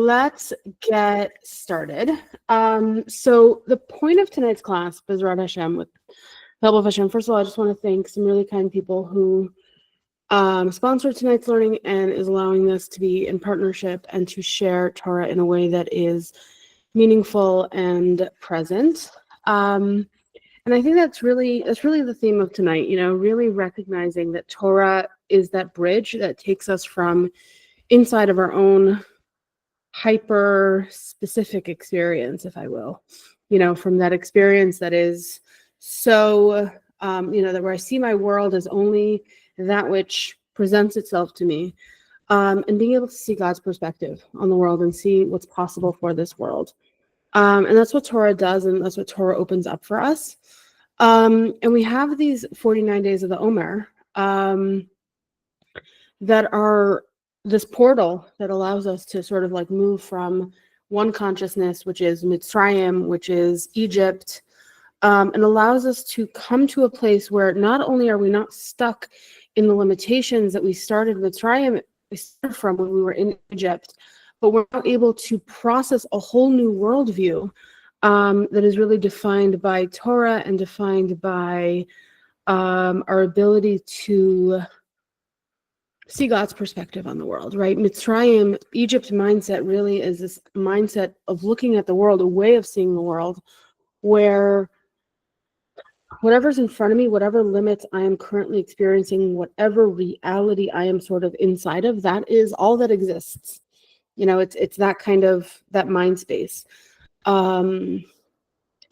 Let's get started. So the point of tonight's class, Bezrat Hashem, with the help of Hashem, first of all, I just want to thank some really kind people who sponsored tonight's learning and is allowing this to be in partnership and to share Torah in a way that is meaningful and present. And I think that's really the theme of tonight, really recognizing that Torah is that bridge that takes us from inside of our own hyper specific experience, if I will, from that experience that is so, that where I see my world as only that which presents itself to me, and being able to see God's perspective on the world and see what's possible for this world. And that's what Torah does, and that's what Torah opens up for us. And we have these 49 days of the Omer that are this portal that allows us to sort of like move from one consciousness, which is Mitzrayim, which is Egypt, and allows us to come to a place where not only are we not stuck in the limitations that we started Mitzrayim from when we were in Egypt, but we're now able to process a whole new worldview that is really defined by Torah and defined by our ability to see God's perspective on the world, right? Mitzrayim, Egypt mindset really is this mindset of looking at the world, a way of seeing the world where whatever's in front of me, whatever limits I am currently experiencing, whatever reality I am sort of inside of, that is all that exists. It's that kind of, that mind space.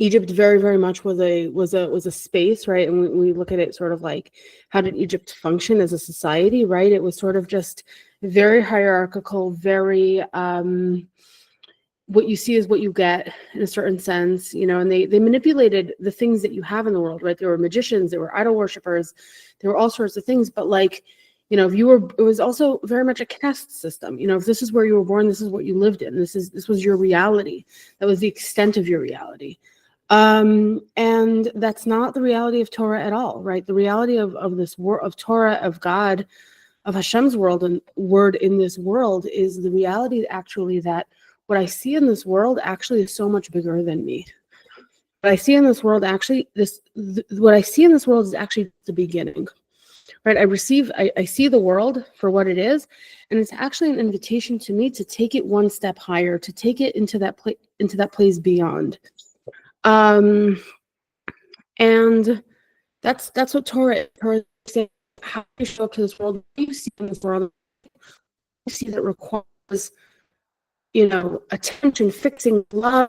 Egypt very, very much was a space, right? And we look at it sort of like, how did Egypt function as a society, right? It was sort of just very hierarchical, very what you see is what you get in a certain sense, and they manipulated the things that you have in the world, right? There were magicians, there were idol worshippers, there were all sorts of things, but like, it was also very much a caste system. If this is where you were born, this is what you lived in. This was your reality. That was the extent of your reality. And that's not the reality of Torah at all, right? The reality of this world, of Torah, of God, of Hashem's world and word in this world is the reality actually that what I see in this world actually is so much bigger than me. What I see in this world what I see in this world is actually the beginning, right? I see the world for what it is, and it's actually an invitation to me to take it one step higher, to take it into that place beyond. And that's what Torah is saying. How you show up to this world, what you see in this world, you see that requires, attention, fixing, love,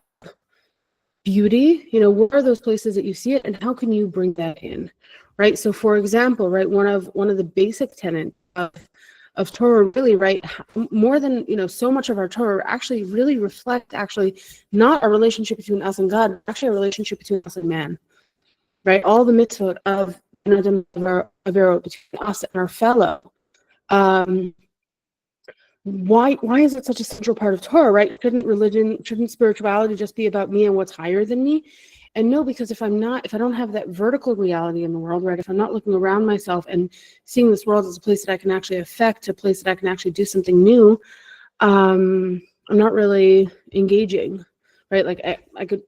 beauty. What are those places that you see it, and how can you bring that in, right? So, for example, right, one of the basic tenets of Torah, really, right, more than so much of our Torah actually really reflect not a relationship between us and God, but actually a relationship between us and man, right? All the mitzvot of between us and our fellow. Why is it such a central part of Torah, right? Shouldn't spirituality just be about me and what's higher than me? And no, because if I don't have that vertical reality in the world, right? If I'm not looking around myself and seeing this world as a place that I can actually affect, a place that I can actually do something new, I'm not really engaging, right? Like I could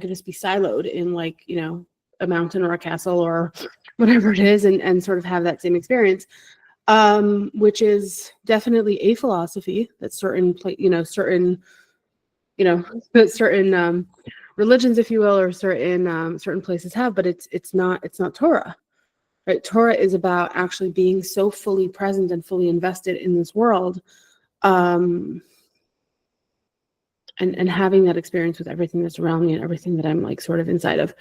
just be siloed in like, a mountain or a castle or whatever it is, and sort of have that same experience, which is definitely a philosophy that certain religions, if you will, or certain places have, but it's not Torah, right? Torah is about actually being so fully present and fully invested in this world, and having that experience with everything that's around me and everything that I'm like sort of inside of.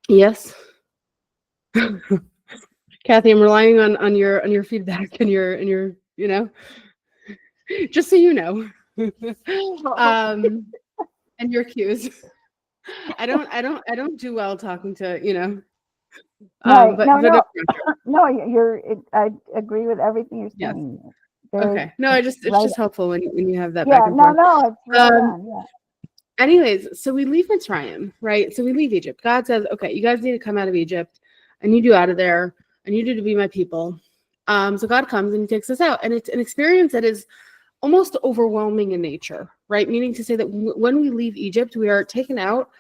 Yes, Kathy, I'm relying on your feedback and your just so you know. And your cues. I don't do well talking to, Right. but I agree with everything you're saying. Yes. Okay. No, it's just helpful when you have that. Yeah. Back and forth. It's right on. Yeah. Anyways, so we leave Mitzrayim, right? So we leave Egypt. God says, okay, you guys need to come out of Egypt. I need you out of there. I need you to be my people. So God comes and he takes us out. And it's an experience that is almost overwhelming in nature, right? Meaning to say that when we leave Egypt, we are taken out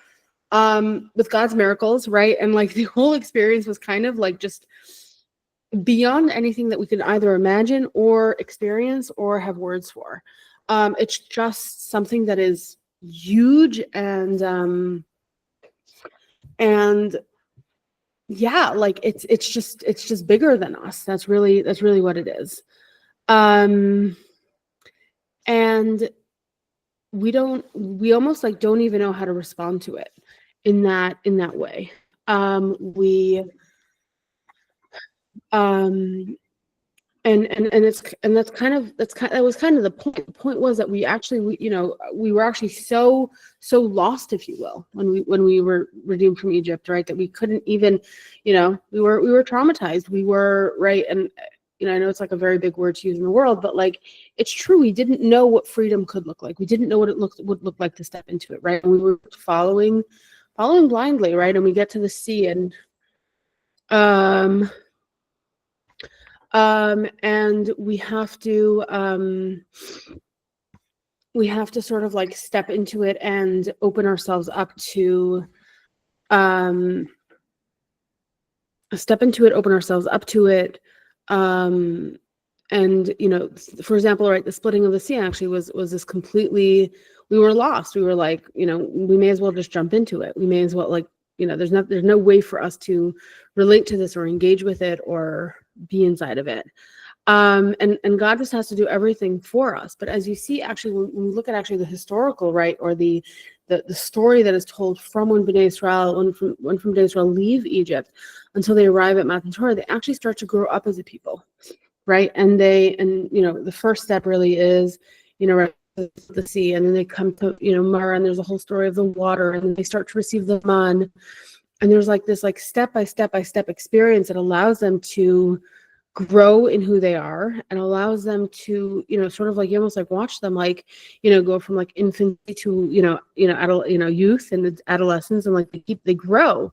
with God's miracles, right? And like the whole experience was kind of like just beyond anything that we could either imagine or experience or have words for. It's just something that is huge and yeah, like it's just bigger than us. That's really what it is. And we almost like don't even know how to respond to it in that way. And that was kind of the point. The point was that we were actually so lost, if you will, when we were redeemed from Egypt, right? That we couldn't even, we were traumatized. We were, right. And I know it's like a very big word to use in the world, but like it's true. We didn't know what freedom could look like. We didn't know what it would look like to step into it, right? And we were following blindly, right? And we get to the sea and and we have to sort of like step into it and open ourselves up to it. And for example, right, the splitting of the sea actually was this completely, we were lost. We were like, we may as well just jump into it. We may as well, like, there's no way for us to relate to this or engage with it or be inside of it. And God just has to do everything for us. But as you see, actually, when we look at actually the historical, right, or the story that is told from when Bnei Israel, when from Bnei Israel leave Egypt until they arrive at Matan Torah, they actually start to grow up as a people, right? And the first step really is, right, the sea, and then they come to Mara, and there's a whole story of the water, and then they start to receive the man, and there's like this like step by step experience that allows them to grow in who they are and allows them to sort of like, you almost like watch them like go from like infancy to youth and adolescence, and like they grow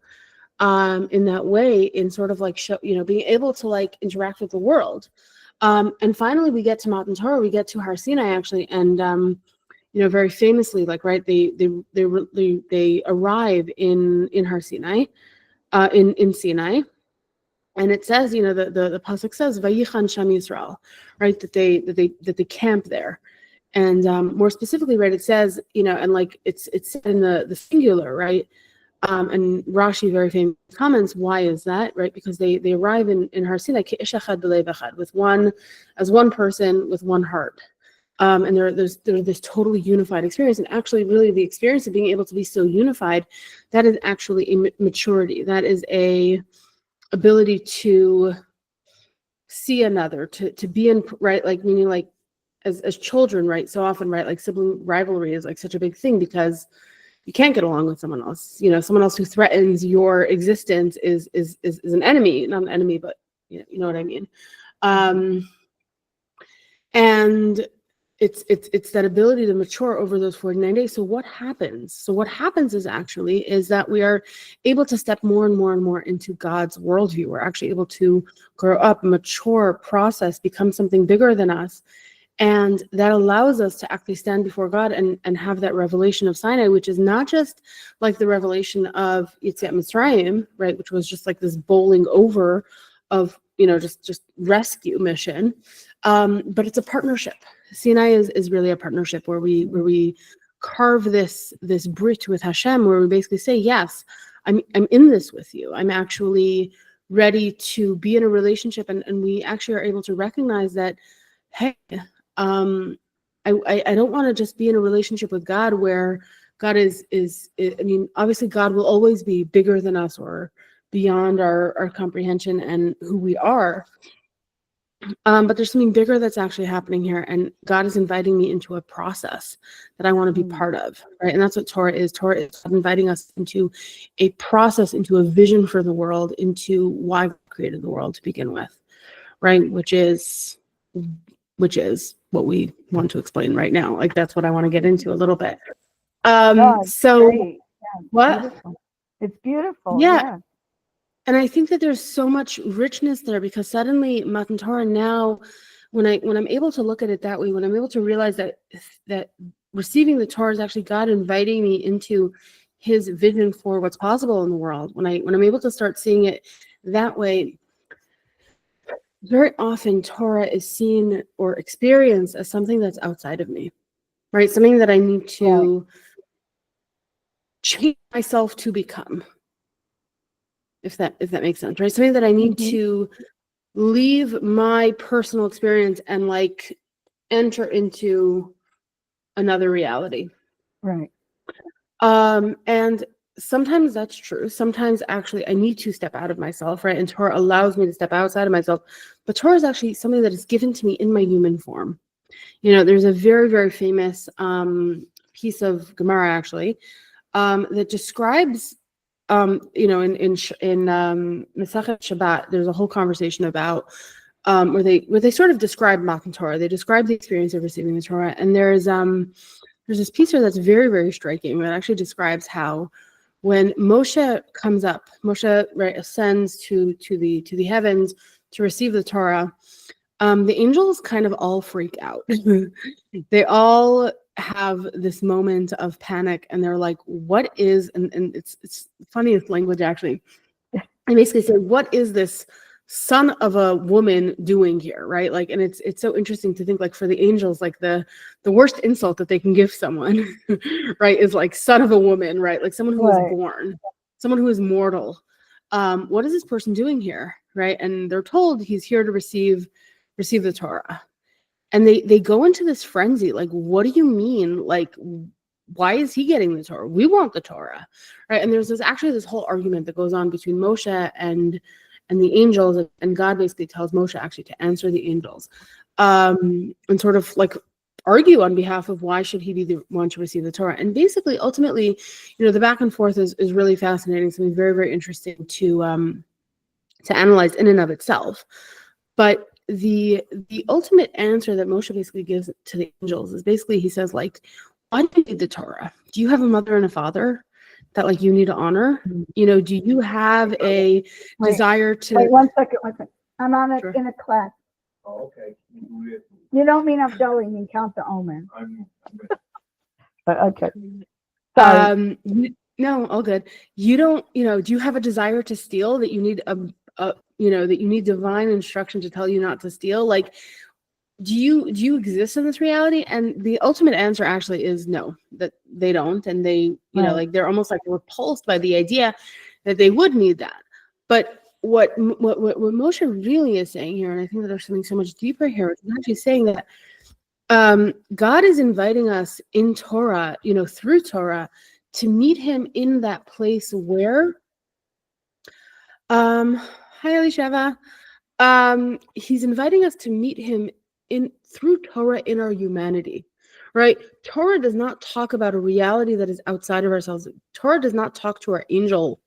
in that way, in sort of like being able to like interact with the world. And finally we get to Matan Torah, we get to Har Sinai actually, and very famously, like, right, they arrive in Har Sinai, in Sinai, and it says, the pasuk says, "Vayichan Sham Yisrael," right, that they camp there, and more specifically, right, it says, and like it's said in the singular, right, and Rashi very famous comments, why is that, right? Because they arrive in Har Sinai ke'ish echad b'lev echad, with one person with one heart. And there's this totally unified experience, and actually really the experience of being able to be so unified, that is actually a maturity, that is a ability to see another, to be in, right, like, meaning like as children, right, so often, right, like sibling rivalry is like such a big thing because you can't get along with someone else. Someone else who threatens your existence is an enemy, not an enemy, but you know what I mean. And it's that ability to mature over those 49 days. So what happens? Is that we are able to step more and more and more into God's worldview. We're actually able to grow up, mature, process, become something bigger than us. And that allows us to actually stand before God and have that revelation of Sinai, which is not just like the revelation of Yetziat Mitzrayim, right, which was just like this bowling over of, just rescue mission, but it's a partnership. Sinai is really a partnership where we carve this brit with Hashem, where we basically say, yes, I'm in this with you. I'm actually ready to be in a relationship, and we actually are able to recognize that, hey, I don't want to just be in a relationship with God where God is I mean, obviously God will always be bigger than us or beyond our comprehension and who we are. But there's something bigger that's actually happening here, and God is inviting me into a process that I want to be part of, right? And that's what Torah is. Torah is inviting us into a process, into a vision for the world, into why God created the world to begin with, right? Which is what we want to explain right now. Like, that's what I want to get into a little bit. So great. Yeah, what? Beautiful. It's beautiful. Yeah. And I think that there's so much richness there, because suddenly Matan Torah now, when I'm able to look at it that way, when I'm able to realize that receiving the Torah is actually God inviting me into His vision for what's possible in the world, when I'm able to start seeing it that way, very often Torah is seen or experienced as something that's outside of me, right? Something that I need to change myself to become, if that makes sense, right? Something that I need to leave my personal experience and like enter into another reality. Right. And sometimes that's true. Sometimes actually I need to step out of myself, right? And Torah allows me to step outside of myself. But Torah is actually something that is given to me in my human form. There's a very, very famous piece of Gemara actually that describes in Masechet Shabbat, there's a whole conversation about where they sort of describe Matan Torah. They describe the experience of receiving the Torah, and there's this piece here that's very, very striking that actually describes how when Moshe comes up, Moshe ascends to the heavens to receive the Torah. The angels kind of all freak out. They all have this moment of panic, and they're like, what is, and it's funniest language actually. I basically say, what is this son of a woman doing here, right? Like, and it's so interesting to think, like, for the angels, like the worst insult that they can give someone, right, is like son of a woman, right? Like someone who is born, someone who is mortal. What is this person doing here, right? And they're told he's here to receive the Torah. And they go into this frenzy, like, what do you mean? Like, why is he getting the Torah? We want the Torah, right? And there's this whole argument that goes on between Moshe and the angels, and God basically tells Moshe actually to answer the angels, and sort of like argue on behalf of why should he be the one to receive the Torah. And basically, ultimately, the back and forth is really fascinating, something very, very interesting to analyze in and of itself. But the ultimate answer that Moshe basically gives to the angels is basically, he says, like, why do you need the Torah? Do you have a mother and a father that like you need to honor? Do you have a desire to... Wait, one second. I'm on Sure. in a class. Oh, okay. You don't mean I'm going and count the Omer. Okay. Sorry. No, all good. You don't, do you have a desire to steal that you need that you need divine instruction to tell you not to steal? Like, do you exist in this reality? And the ultimate answer actually is no, that they don't. And they, like, they're almost like repulsed by the idea that they would need that. But what Moshe really is saying here, and I think that there's something so much deeper here, is actually saying that God is inviting us in Torah, through Torah, to meet him in that place where, hi Elisheva, he's inviting us to meet him through Torah in our humanity, right? Torah does not talk about a reality that is outside of ourselves. Torah does not talk to our angel,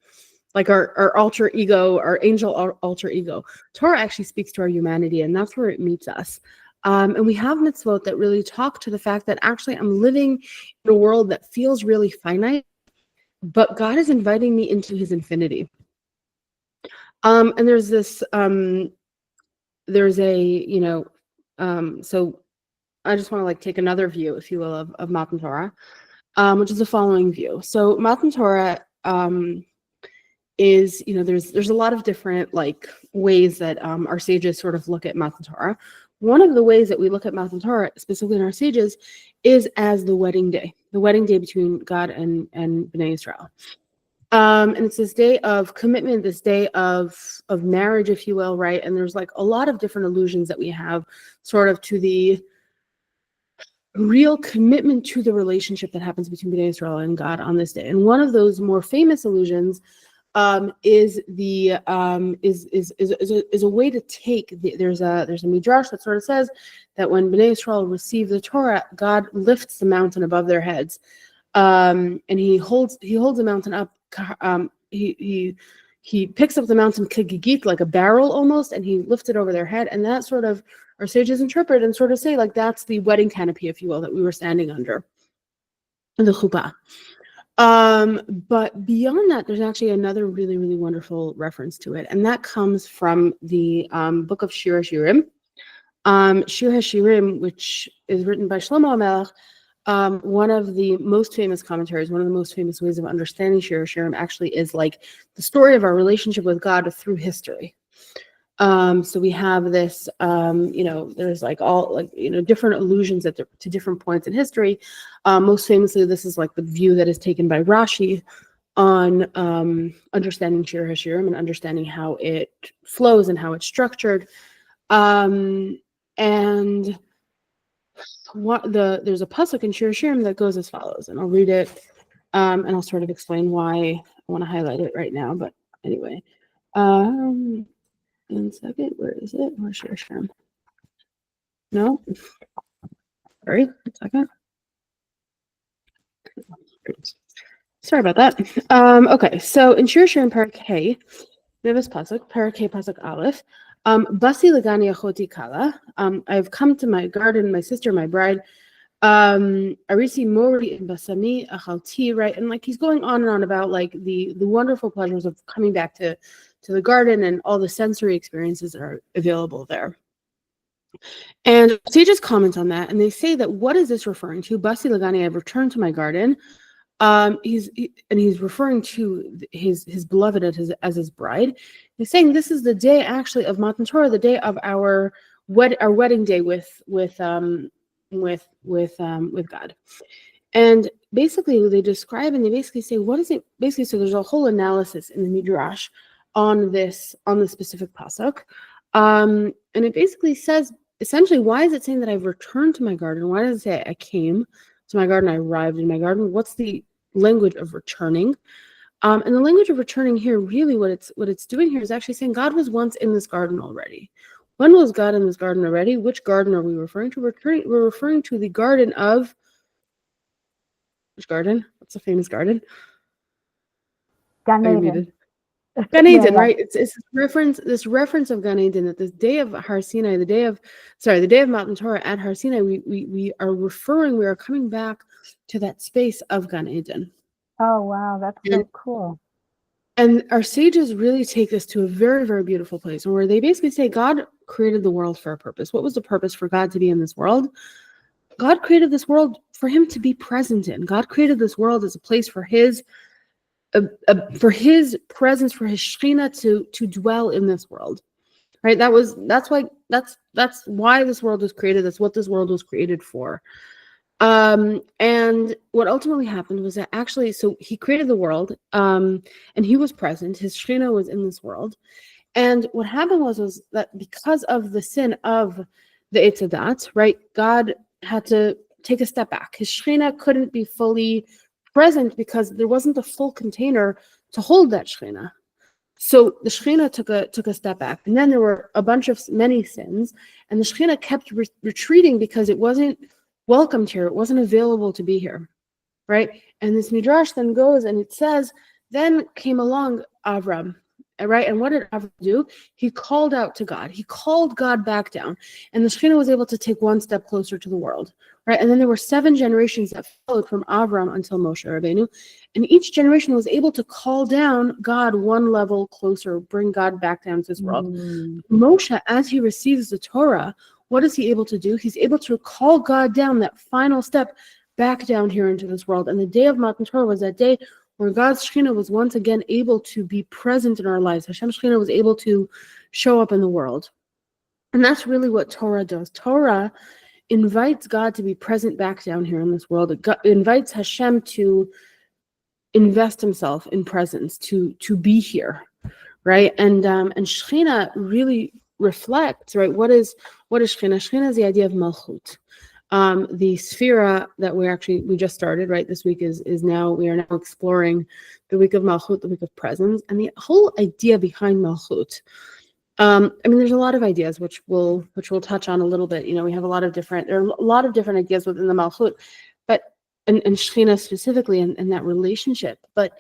like our alter ego, our angel alter ego. Torah actually speaks to our humanity, and that's where it meets us. And we have mitzvot that really talk to the fact that actually I'm living in a world that feels really finite, but God is inviting me into his infinity. And there's this, so I just want to like take another view, if you will, of Matan Torah, which is the following view. So Matan Torah is, there's a lot of different like ways that our sages sort of look at Matan Torah. One of the ways that we look at Matan Torah, specifically in our sages, is as the wedding day between God and Bnei Israel. And it's this day of commitment, this day of marriage, if you will, right? And there's like a lot of different allusions that we have sort of to the real commitment to the relationship that happens between Bnei Israel and God on this day. And one of those more famous allusions is a way to take there's a Midrash that sort of says that when Bnei Israel receive the Torah, God lifts the mountain above their heads, and he holds the mountain up. He picks up the mountain kagigit, like a barrel almost, and he lifts it over their head. And that sort of our sages interpret and sort of say like that's the wedding canopy, if you will, that we were standing under, the chuppah. But beyond that, there's actually another really, really wonderful reference to it, and that comes from the book of Shir Shirim, Shir HaShirim, which is written by Shlomo HaMelech, one of the most famous commentaries, one of the most famous ways of understanding Shir HaShirim actually is like the story of our relationship with God through history. So we have this, there's like all like, different allusions to different points in history. Most famously, this is like the view that is taken by Rashi on understanding Shir HaShirim and understanding how it flows and how it's structured. And there's a pasuk in Shir HaShirim that goes as follows, and I'll read it, and I'll sort of explain why I want to highlight it right now. But anyway, 1 second, where is it? Where's Shir HaShirim? No, sorry, 1 second. Sorry about that. Okay, so in Shir HaShirim Parak Hey, we have this pasuk, Parak Hey pasuk Aleph. Basi legani achoti kala. I've come to my garden, my sister, my bride. Arisi mori in basami achalti, right? And like he's going on and on about like the wonderful pleasures of coming back to the garden and all the sensory experiences that are available there. And sages comment on that, and they say that what is this referring to? Basi legani, I've returned to my garden. He's referring to his beloved as his bride. He's saying this is the day actually of Matan Torah, the day of our wedding day with God. And basically they describe and they basically say, what is it basically? So there's a whole analysis in the Midrash on this specific pasuk. And it basically says essentially, why is it saying that I've returned to my garden? Why does it say I came to my garden, I arrived in my garden? What's the language of returning? And the language of returning here, really what it's doing here is actually saying God was once in this garden already. When was God in this garden already? Which garden are we referring to? We're referring to the garden of, which garden? What's the famous garden? Gan Eden. Gan Eden, right? It's this reference of Gan Eden, that this day of Har Sinai, the day of Matan Torah at Har Sinai, we are coming back to that space of Gan Eden. Oh wow, that's so cool. And our sages really take this to a very, very beautiful place where they basically say God created the world for a purpose. What was the purpose for God to be in this world? God created this world for him to be present in. God created this world as a place for his presence, for his Shekhinah to dwell in this world, right? That's why this world was created. That's what this world was created for. And what ultimately happened was that actually, so he created the world, and he was present. His Shekhinah was in this world, and what happened was that because of the sin of the Eitz Hadat, right, God had to take a step back. His Shekhinah couldn't be fully present because there wasn't a full container to hold that Shekhinah. So the Shekhinah took a step back, and then there were many sins, and the Shekhinah kept retreating because it wasn't welcomed here. It wasn't available to be here, right? And this Midrash then goes and it says, then came along Avram, right? And what did Avram do? He called out to God. He called God back down, and the Shekhinah was able to take one step closer to the world, right? And then there were 7 generations that followed from Avram until Moshe Rabbeinu, and each generation was able to call down God one level closer, bring God back down to this world. Moshe, as he receives the Torah, what is he able to do? He's able to call God down that final step back down here into this world. And the day of Matan Torah was that day where God's Shekhinah was once again able to be present in our lives. Hashem's Shekhinah was able to show up in the world. And that's really what Torah does. Torah invites God to be present back down here in this world. It invites Hashem to invest himself in presence, to be here, right? And Shekhinah really reflects, right? What is Shekhinah? Shekhinah is the idea of Malchut. The Sphira that we just started, right? This week we are now exploring the week of Malchut, the week of presence, and the whole idea behind Malchut. There's a lot of ideas which we'll touch on a little bit. We have there are a lot of different ideas within the Malchut, but and Shekhinah specifically and that relationship. But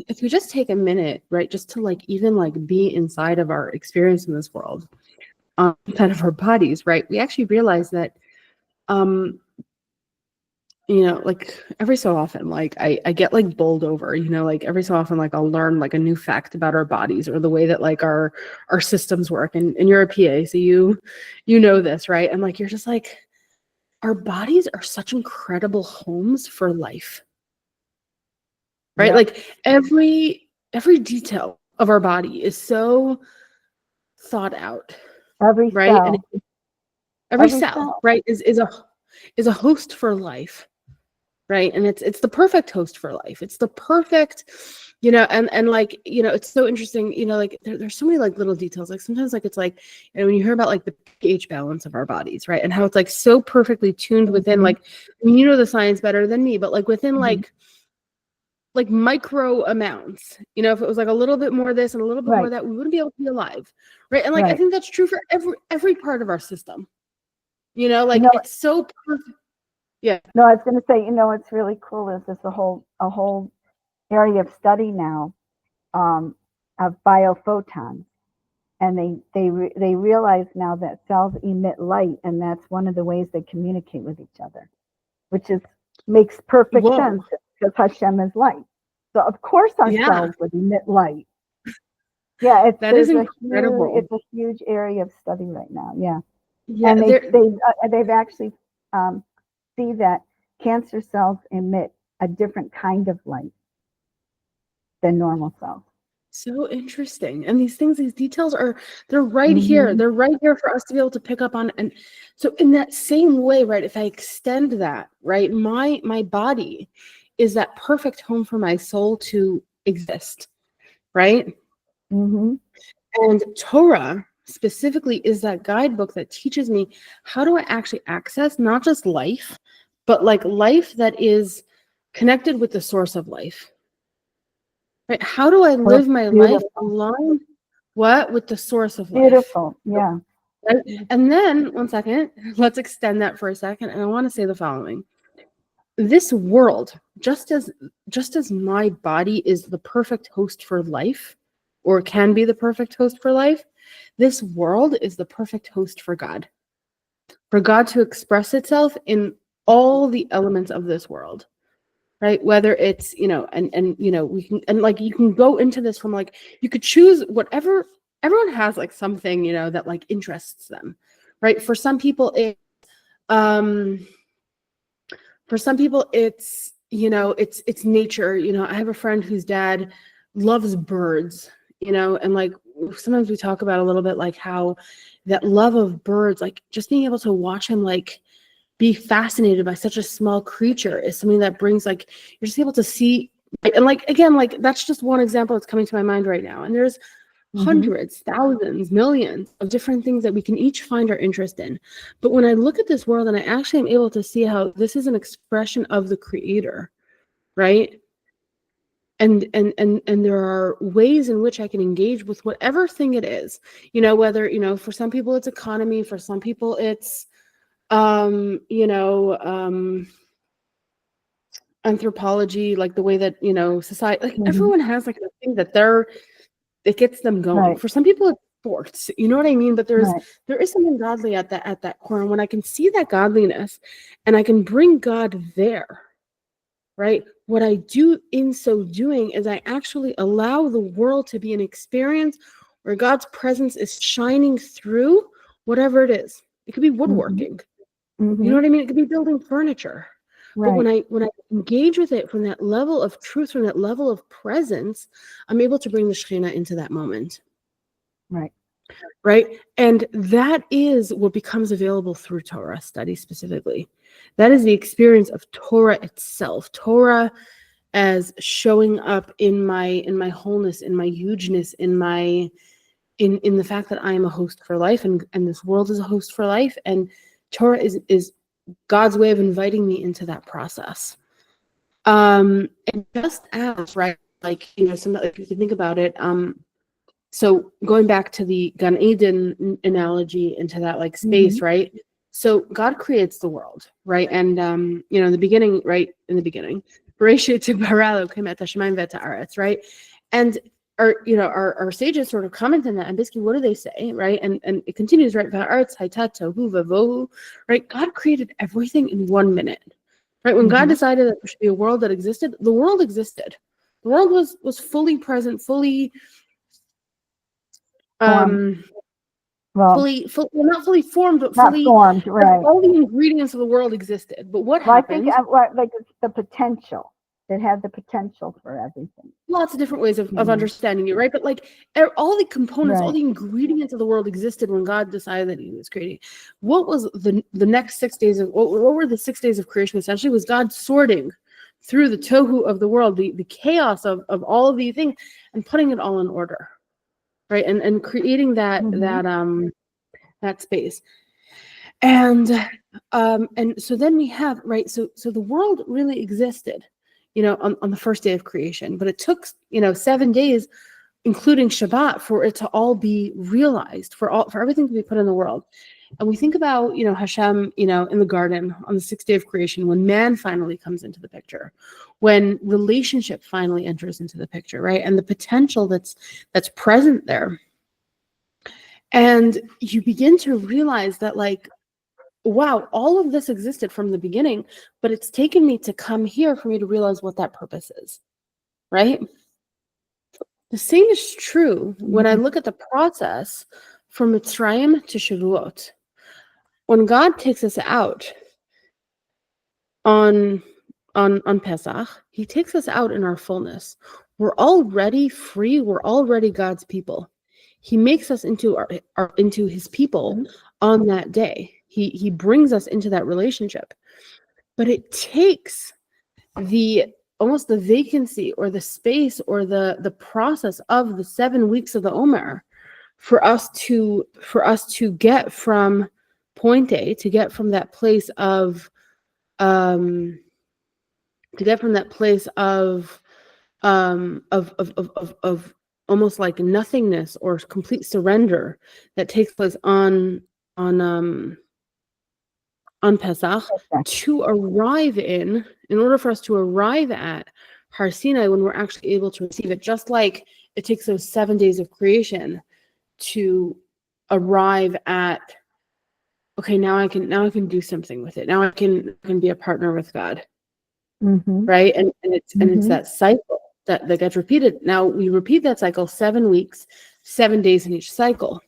if we just take a minute, right, just to even be inside of our experience in this world, inside of our bodies, right, we actually realize that like every so often, like I get like bowled over, like every so often, like I'll learn like a new fact about our bodies or the way that like our systems work. And you're a PA, so you know this, right? And like, you're just like, our bodies are such incredible homes for life, right? Yep. Like every detail of our body is so thought out, Every right? And cell. every Every cell, cell. right, is a host for life. Right. And it's the perfect host for life. It's the perfect, and like, it's so interesting, like there's so many like little details. Like sometimes like it's like, when you hear about like the pH balance of our bodies, right? And how it's like so perfectly tuned within like, I mean, the science better than me, but like within like micro amounts, if it was like a little bit more this and a little bit more Right. that, we wouldn't be able to be alive. Right. And like, I Right. think that's true for every part of our system, like it's so perfect. Yeah. No, I was going to say, what's really cool is there's a whole area of study now of biophotons, and they realize now that cells emit light, and that's one of the ways they communicate with each other, which makes perfect Whoa. sense because Hashem is light. So of course our cells would emit light. Yeah, it's a huge area of study right now. Yeah, and they've actually see that cancer cells emit a different kind of light than normal cells. So interesting. And these details they're right here. They're right here for us to be able to pick up on. And so in that same way, right, if I extend that, right, my body is that perfect home for my soul to exist, right? Mm-hmm. And Torah specifically is that guidebook that teaches me how do I actually access not just life, but like life that is connected with the source of life. Right? How do I live my life aligned with the source of life? Beautiful. Yeah. Right? And then, one second, let's extend that for a second. And I want to say the following. This world, just as my body is the perfect host for life, or can be the perfect host for life, this world is the perfect host for God. For God to express itself in all the elements of this world. Right, whether it's and we can, and like you can go into this from like, you could choose whatever. Everyone has like something that like interests them, right? For some people it's it's nature. I have a friend whose dad loves birds, and like sometimes we talk about a little bit like how that love of birds, like just being able to watch him like be fascinated by such a small creature is something that brings like, you're just able to see, and like again, like that's just one example that's coming to my mind right now, and there's hundreds, thousands, millions of different things that we can each find our interest in. But when I look at this world and I actually am able to see how this is an expression of the Creator, right? And there are ways in which I can engage with whatever thing it is, whether for some people it's economy, for some people it's anthropology, like the way that society, like everyone has like a thing that it gets them going. Right. For some people it's sports, you know what I mean? But there is something godly at that core, and when I can see that godliness and I can bring God there, right, what I do in so doing is I actually allow the world to be an experience where God's presence is shining through whatever it is. It could be woodworking. You know what I mean? It could be building furniture. Right. But when I engage with it from that level of truth, from that level of presence, I'm able to bring the Shekhinah into that moment. Right. Right. And that is what becomes available through Torah study specifically. That is the experience of Torah itself. Torah as showing up in my wholeness, in my hugeness, in the fact that I am a host for life, and this world is a host for life, and Torah is God's way of inviting me into that process. And just as, right, like, if you think about it, so going back to the Gan Eden analogy into that like space, right? So God creates the world, right? And in the beginning, Bereshit bara Elokim et hashamayim v'et haaretz, right? And our sages sort of comment on that, and basically what do they say, right? And it continues, right? V'haaretz hayta tohu vavohu, right? God created everything in 1 minute. right? When God decided that there should be a world that existed, the world existed. The world was fully present, fully not fully formed, but fully formed, right? All the ingredients of the world existed. But what happened? I think like it's the potential. It had the potential for everything. Lots of different ways of understanding it, right? But like all the components, all the ingredients of the world existed when God decided that he was creating. What was the next 6 days of, what were the 6 days of creation essentially? Was God sorting through the tohu of the world, the chaos of all of these things, and putting it all in order, right? And creating that that space. And so then we have, right, so the world really existed, on the first day of creation, but it took 7 days, including Shabbat, for it to all be realized, for everything to be put in the world. And we think about Hashem in the garden on the 6th day of creation, when man finally comes into the picture, when relationship finally enters into the picture, right? And the potential that's present there. And you begin to realize that, like, wow, all of this existed from the beginning, but it's taken me to come here for me to realize what that purpose is, right? The same is true when I look at the process from Mitzrayim to Shavuot. When God takes us out on Pesach, he takes us out in our fullness. We're already free. We're already God's people. He makes us into into his people on that day. He brings us into that relationship. But it takes almost the vacancy or the space or the process of the 7 weeks of the Omer for us to get from point A, to get from that place of almost like nothingness or complete surrender that takes place on Pesach, to arrive in order for us to arrive at Har Sinai, when we're actually able to receive it, just like it takes those 7 days of creation to arrive at, okay, now I can do something with it. Now I can be a partner with God, right? And it's that cycle that gets repeated. Now we repeat that cycle 7 weeks, 7 days in each cycle.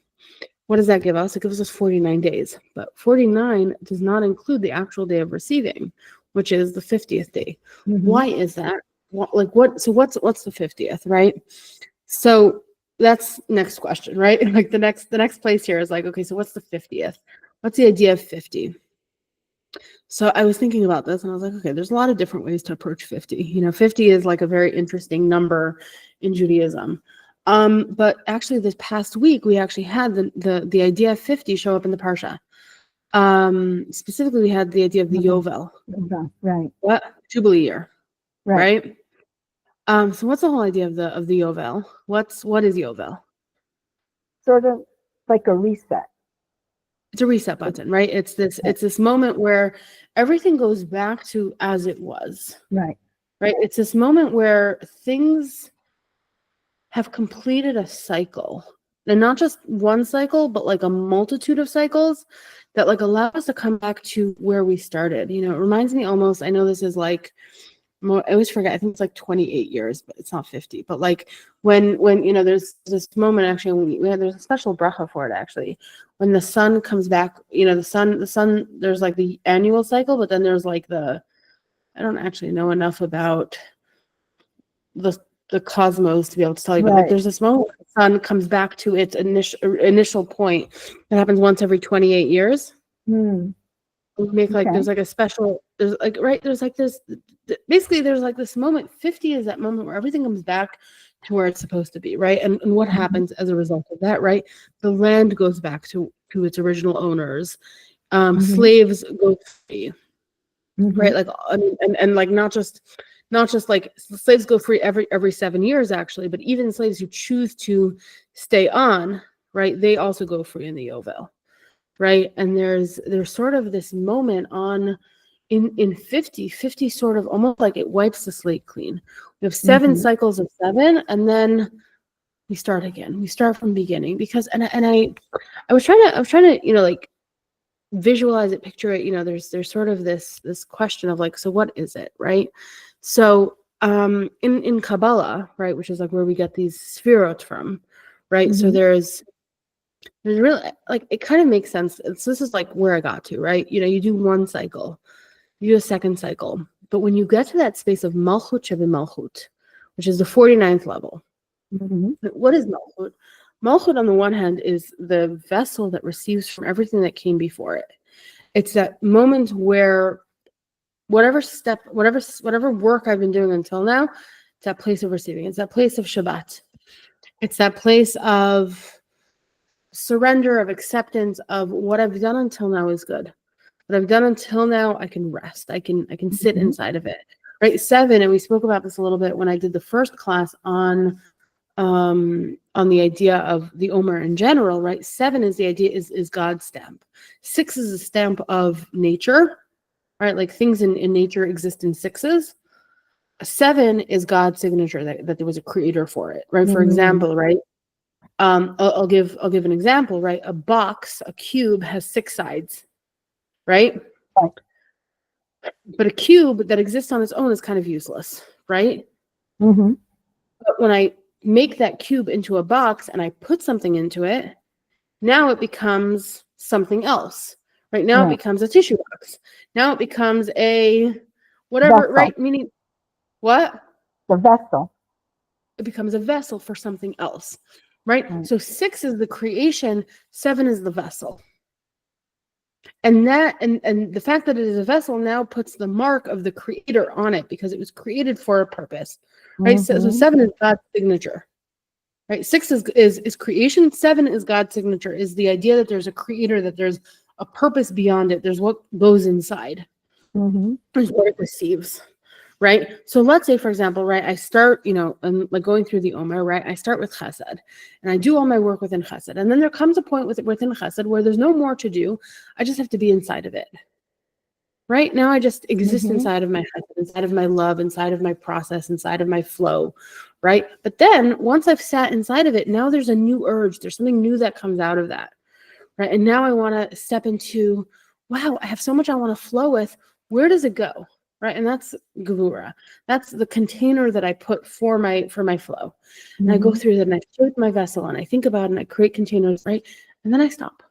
What does that give us? It gives us 49 days, but 49 does not include the actual day of receiving, which is the 50th day. Why is that? So what's the 50th, right? So that's next question, right? Like the next place here is like, okay, so what's the 50th? What's the idea of 50? So I was thinking about this and I was like, okay, there's a lot of different ways to approach 50. 50 is like a very interesting number in Judaism. But actually this past week, we actually had the idea of 50 show up in the Parsha. Specifically, we had the idea of the Yovel. Right. What? Jubilee year. Right? So what's the whole idea of the Yovel? What is Yovel? Sort of like a reset. It's a reset button, right? It's this moment where everything goes back to as it was. Right? It's this moment where things have completed a cycle, and not just one cycle, but like a multitude of cycles that like allow us to come back to where we started. It reminds me almost, I know this is like, I always forget, I think it's like 28 years, but it's not 50. But like when there's this moment, actually, there's a special bracha for it, actually, when the sun comes back, the sun, there's like the annual cycle, but then there's like I don't actually know enough about the cosmos to be able to tell you, but like there's this moment where the sun comes back to its initial point. That happens once every 28 years. We make like there's like a special, there's like basically there's like this moment. 50 is that moment where everything comes back to where it's supposed to be, right? And what happens as a result of that, right? The land goes back to its original owners. Slaves go free, right? Like and like not just like slaves go free every 7 years, actually, but even slaves who choose to stay on, right, they also go free in the Yovel, right? And there's sort of this moment in 50 sort of almost like it wipes the slate clean. We have 7 cycles of 7, and then we start again. We start from beginning, because I was trying to like visualize it, picture it, there's sort of this question of like, so what is it, right? So in Kabbalah, right, which is like where we get these sefirot from, right? So there's really, like, it kind of makes sense. So this is like where I got to, right? You do one cycle, you do a second cycle, but when you get to that space of Malchut Shebe Malchut, which is the 49th level, what is Malchut? Malchut, on the one hand, is the vessel that receives from everything that came before it. It's that moment where whatever work I've been doing until now, it's that place of receiving. It's that place of Shabbat. It's that place of surrender, of acceptance of what I've done until now is good. What I've done until now, I can rest. I can sit inside of it. Right? 7, and we spoke about this a little bit when I did the first class on the idea of the Omer in general, right? 7 is the idea is God's stamp. 6 is a stamp of nature, right? Like things in nature exist in 6s. 7 is God's signature that there was a creator for it, right? For example, right? I'll give an example, right? A box, a cube has 6 sides, right? But a cube that exists on its own is kind of useless, right? But when I make that cube into a box and I put something into it, now it becomes something else, right? Now it becomes a tissue box. Now it becomes a whatever, vessel. Right? Meaning what? The vessel. It becomes a vessel for something else, right? So 6 is the creation, 7 is the vessel. And that and the fact that it is a vessel now puts the mark of the creator on it because it was created for a purpose, right? So 7 is God's signature, right? 6 is creation. 7 is God's signature, is the idea that there's a creator, that there's a purpose beyond it. There's what goes inside. There's what it receives, right? So let's say, for example, right, I start, and like going through the Omer, right? I start with Chesed, and I do all my work within Chesed, and then there comes a point within Chesed where there's no more to do. I just have to be inside of it, right? Now I just exist inside of my Chesed, inside of my love, inside of my process, inside of my flow, right? But then once I've sat inside of it, now there's a new urge. There's something new that comes out of that, right? And now I want to step into, wow, I have so much I want to flow with. Where does it go? Right, and that's Gevura. That's the container that I put for my flow. And I go through that, and I fill my vessel, and I think about it, and I create containers, right? And then I stop.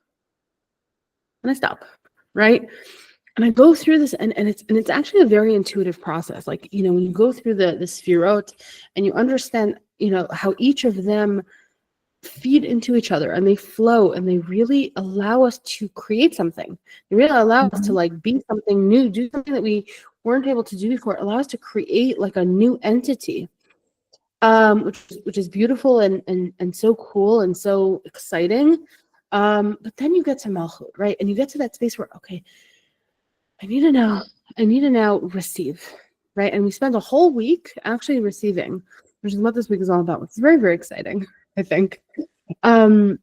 Right? And I go through this, and it's actually a very intuitive process. Like, when you go through the sefirot, and you understand, how each of them feed into each other, and they flow, and they really allow us to create something. They really allow us to like be something new, do something that we weren't able to do before. It allows us to create like a new entity, which is beautiful and so cool and so exciting. But then you get to Malchut, right? And you get to that space where, okay, I need to now receive, right? And we spend a whole week actually receiving, which is what this week is all about. It's very, very exciting, I think. The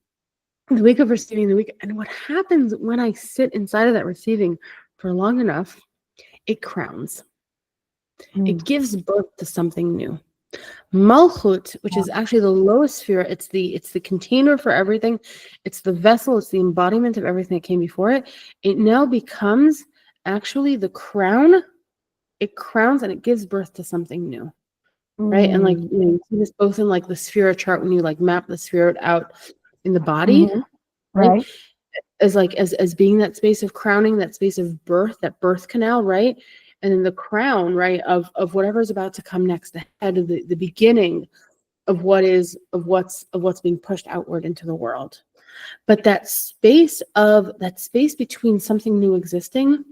week of receiving, and what happens when I sit inside of that receiving for long enough, it crowns. It gives birth to something new. Malchut, which is actually the lowest sphere, it's the container for everything. It's the vessel. It's the embodiment of everything that came before it. It now becomes actually the crown. It crowns and it gives birth to something new, right? And like you see this both in like the sphere chart when you like map the sphere out in the body, right? As being that space of crowning, that space of birth, that birth canal, right? And then the crown, right, of whatever's about to come next, the head of the beginning of what's being pushed outward into the world. But that space between something new existing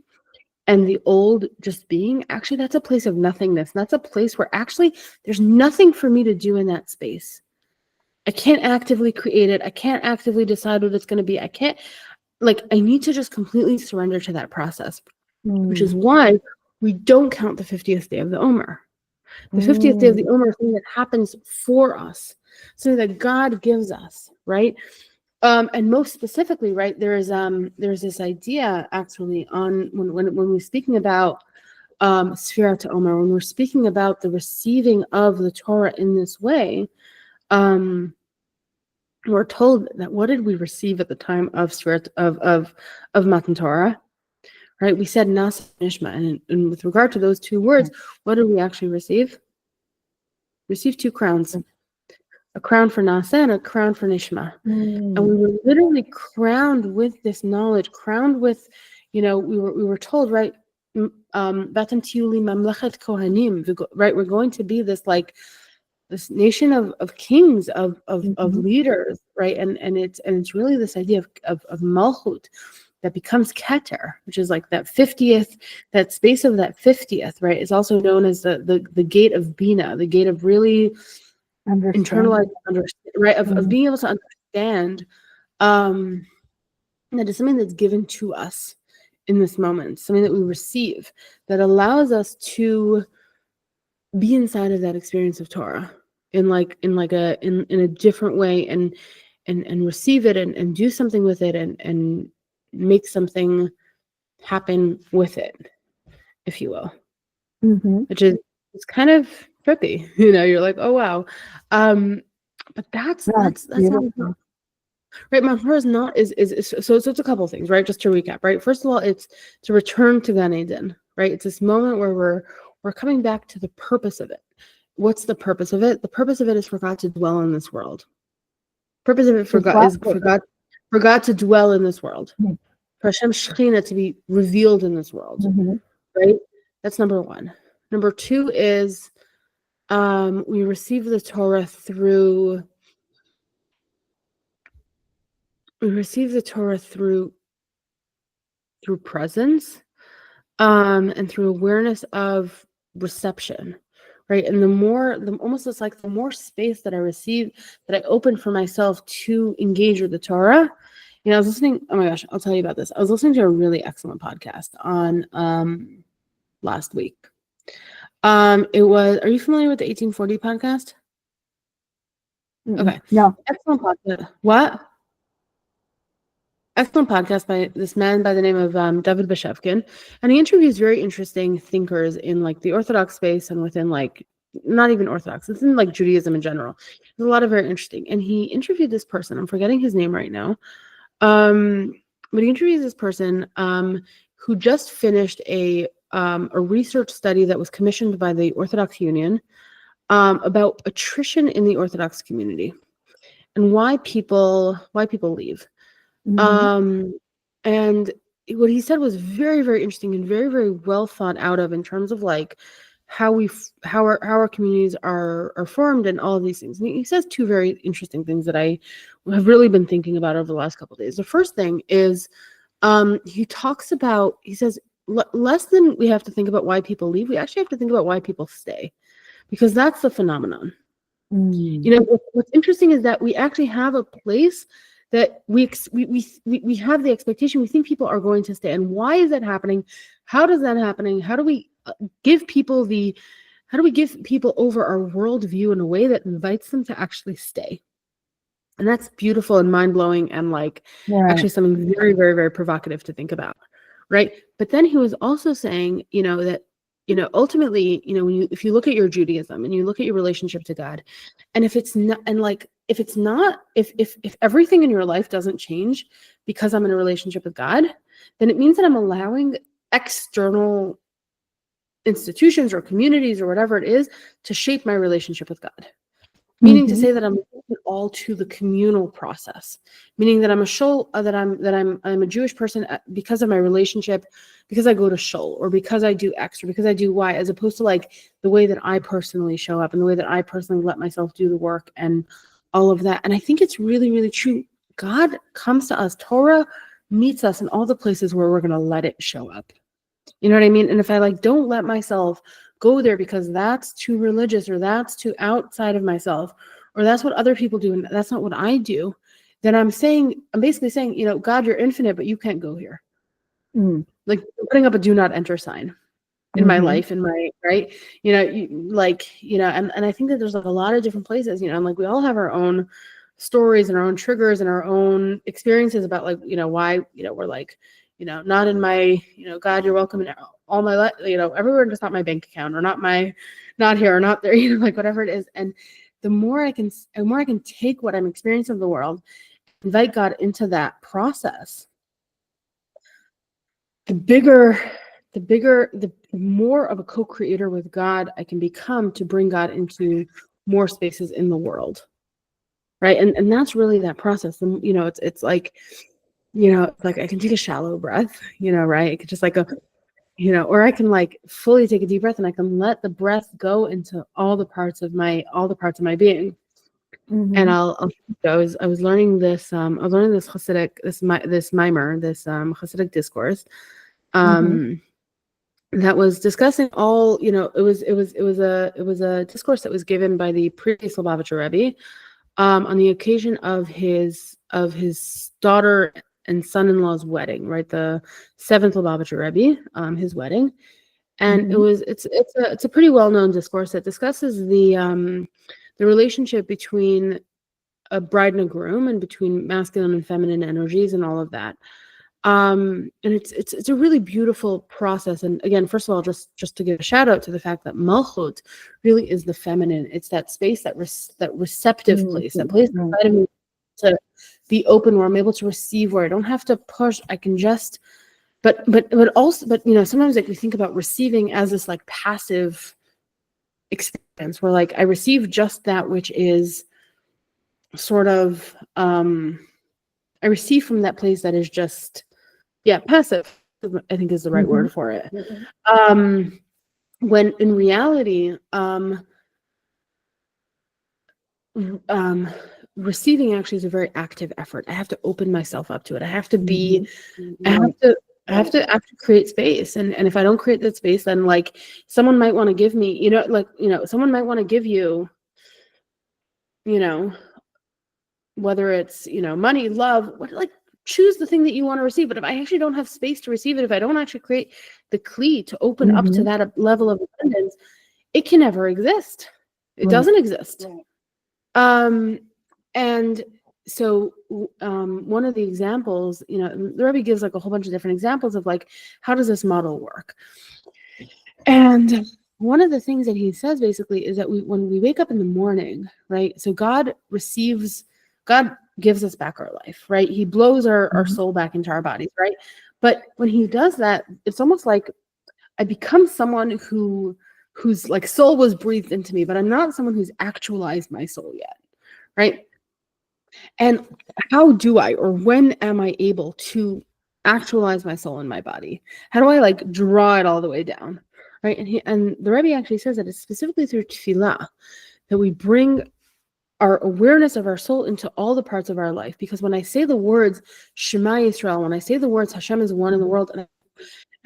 and the old just being, actually, that's a place of nothingness. That's a place where actually there's nothing for me to do in that space. I can't actively create it. I can't actively decide what it's going to be. I need to just completely surrender to that process, which is why we don't count the 50th day of the Omer. The 50th day of the Omer is something that happens for us, something that God gives us, right? And most specifically, right, there's this idea actually on when we're speaking about Sfirat Omer, when we're speaking about the receiving of the Torah in this way, we're told that what did we receive at the time of Matan Torah? Right? We said Nasa Nishma. And with regard to those two words, what did we actually receive? Receive two crowns. A crown for Nasa and a crown for Nishma. And we were literally crowned with this knowledge, crowned with, we were told, right? Batan Tiuli Mamlechet Kohanim, right? We're going to be this this nation of kings, of leaders, right? And it's really this idea of Malchut that becomes Keter, which is like that 50th, that space of that 50th, right? Is also known as the gate of Bina, the gate of really internalized, right? Of being able to understand that is something that's given to us in this moment, something that we receive that allows us to be inside of that experience of Torah in a different way and receive it and do something with it and make something happen with it, if you will, which is it's kind of trippy, you're like, oh wow, but that's not right. Matan Torah is not so it's a couple of things, right? Just to recap, right? First of all, it's to return to Gan Eden, right? It's this moment where we're coming back to the purpose of it. What's the purpose of it? The purpose of it is for God to dwell in this world. Purpose of it for God to dwell in this world. For Hashem Shekhinah to be revealed in this world, right? That's number one. Number two is we receive the Torah through presence, and through awareness of reception, right? And the more space that I receive, that I open for myself to engage with the Torah. I was listening, oh my gosh, I'll tell you about this. I was listening to a really excellent podcast on last week. Are you familiar with the 1840 podcast? Okay. No. Excellent podcast. What? Excellent podcast by this man by the name of David Bashevkin, and he interviews very interesting thinkers in the Orthodox space and within not even Orthodox. It's in Judaism in general. There's a lot of very interesting. And he interviewed this person. I'm forgetting his name right now, but he interviews this person who just finished a research study that was commissioned by the Orthodox Union about attrition in the Orthodox community and why people leave. And what he said was very, very interesting and very, very well thought out of in terms of how our communities are formed and all of these things. And he says two very interesting things that I have really been thinking about over the last couple of days. The first thing is he says less than we have to think about why people leave, we actually have to think about why people stay, because that's the phenomenon. What's interesting is that we actually have a place that we have the expectation, we think people are going to stay. And why is that happening? How does that happen? How do we give people over our worldview in a way that invites them to actually stay? And that's beautiful and mind-blowing and actually something very, very, very provocative to think about, right? But then he was also saying, that ultimately, if you look at your Judaism and you look at your relationship to God, and if everything in your life doesn't change because I'm in a relationship with God, then it means that I'm allowing external institutions or communities or whatever it is to shape my relationship with God. Meaning to say that I'm all to the communal process, meaning that I'm a Jewish person because of my relationship, because I go to shul, or because I do X, or because I do Y, as opposed to the way that I personally show up and the way that I personally let myself do the work and all of that. And I think it's really, really true. God comes to us. Torah meets us in all the places where we're going to let it show up. You know what I mean? And if I don't let myself go there because that's too religious, or that's too outside of myself, or that's what other people do and that's not what I do, then I'm basically saying, God, you're infinite, but you can't go here. Putting up a do not enter sign in my life, in my, right? And I think that there's a lot of different places, and we all have our own stories and our own triggers and our own experiences about why, we're not in my, God, you're welcome in all my life, everywhere, just not my bank account, or not here or not there, whatever it is. And the more I can take what I'm experiencing of the world, invite God into that process, the more of a co-creator with God I can become to bring God into more spaces in the world. Right. And that's really that process. And, it's like, like I can take a shallow breath, right. It could just like a, or I can like fully take a deep breath and I can let the breath go into all the parts of my being. And I was learning this Hasidic, this mimer, this Hasidic discourse, that was discussing all, it was a discourse that was given by the previous Lubavitcher Rebbe, on the occasion of his daughter and son-in-law's wedding, right? The 7th Lubavitcher Rebbe, his wedding. And it's a pretty well-known discourse that discusses the relationship between a bride and a groom and between masculine and feminine energies and all of that. And it's a really beautiful process. And again, first of all, just to give a shout out to the fact that Malchut really is the feminine. It's that space, that receptive place, that place inside of me to be open, where I'm able to receive, where I don't have to push. I can just, but sometimes like we think about receiving as this like passive experience, where like I receive just that which is sort of, I receive from that place that is just, passive, I think is the right word for it. When in reality, receiving actually is a very active effort. I have to open myself up to it. I have to be, I have to create space. And if I don't create that space, then like someone might want to give me, someone might want to give you, whether it's, money, love, choose the thing that you want to receive. But if I actually don't have space to receive it, if I don't actually create the kli to open up to that level of abundance, it can never exist. It doesn't exist. And so one of the examples, the Rebbe gives like a whole bunch of different examples of like, how does this model work? And one of the things that he says basically is that when we wake up in the morning, right? So God gives us back our life, right? He blows our soul back into our bodies, right? But when he does that, it's almost like I become someone whose like soul was breathed into me, but I'm not someone who's actualized my soul yet, right? And how do I, or when am I able to actualize my soul in my body? How do I like draw it all the way down, right? And the Rebbe actually says that it's specifically through tefillah that we bring our awareness of our soul into all the parts of our life. Because when I say the words Shema Yisrael, when I say the words Hashem is one in the world, and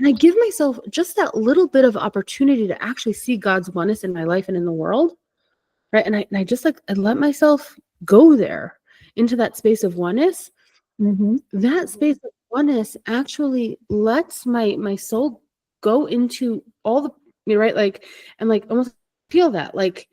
I give myself just that little bit of opportunity to actually see God's oneness in my life and in the world, right? And I just like, I let myself go there into that space of oneness. That space of oneness actually lets my soul go into all the, right? Like, and like almost feel that, like,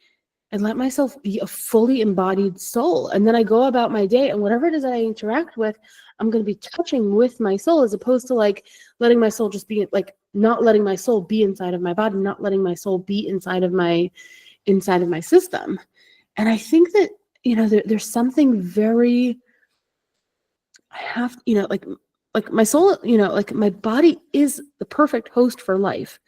and let myself be a fully embodied soul. And then I go about my day, and whatever it is that I interact with, I'm going to be touching with my soul, as opposed to like letting my soul just be like, not letting my soul be inside of my body, not letting my soul be inside of my system. And I think that, there's something very, I have, like my soul, like my body is the perfect host for life.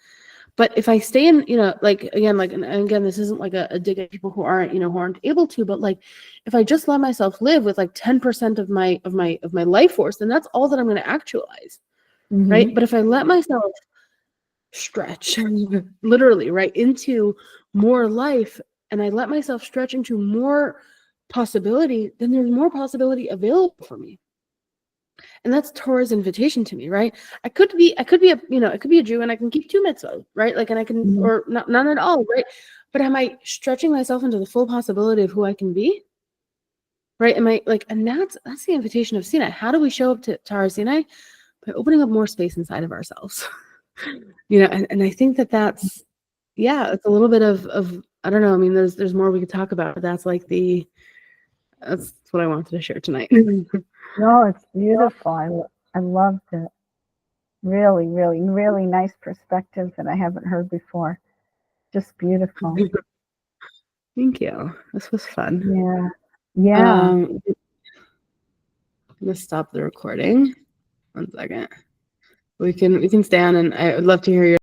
But if I stay in, like, again, like, and again, this isn't like a dig at people who aren't able to, but like, if I just let myself live with like 10% of my life force, then that's all that I'm going to actualize. Right. But if I let myself stretch literally right into more life, and I let myself stretch into more possibility, then there's more possibility available for me. And that's Torah's invitation to me, right? I could be a Jew and I can keep 2 mitzvot, right? Like, and I can, or not, none at all, right? But am I stretching myself into the full possibility of who I can be? Right? Am I like, and that's the invitation of Sinai. How do we show up to our Sinai? By opening up more space inside of ourselves. And I think that's, it's a little bit of, I don't know. I mean, there's more we could talk about, but that's like that's what I wanted to share tonight. No, it's beautiful. I loved it. Really, really, really nice perspective that I haven't heard before. Just beautiful. Thank you. This was fun. Yeah. Yeah. I'm gonna stop the recording. 1 second. We can stay on, and I would love to hear your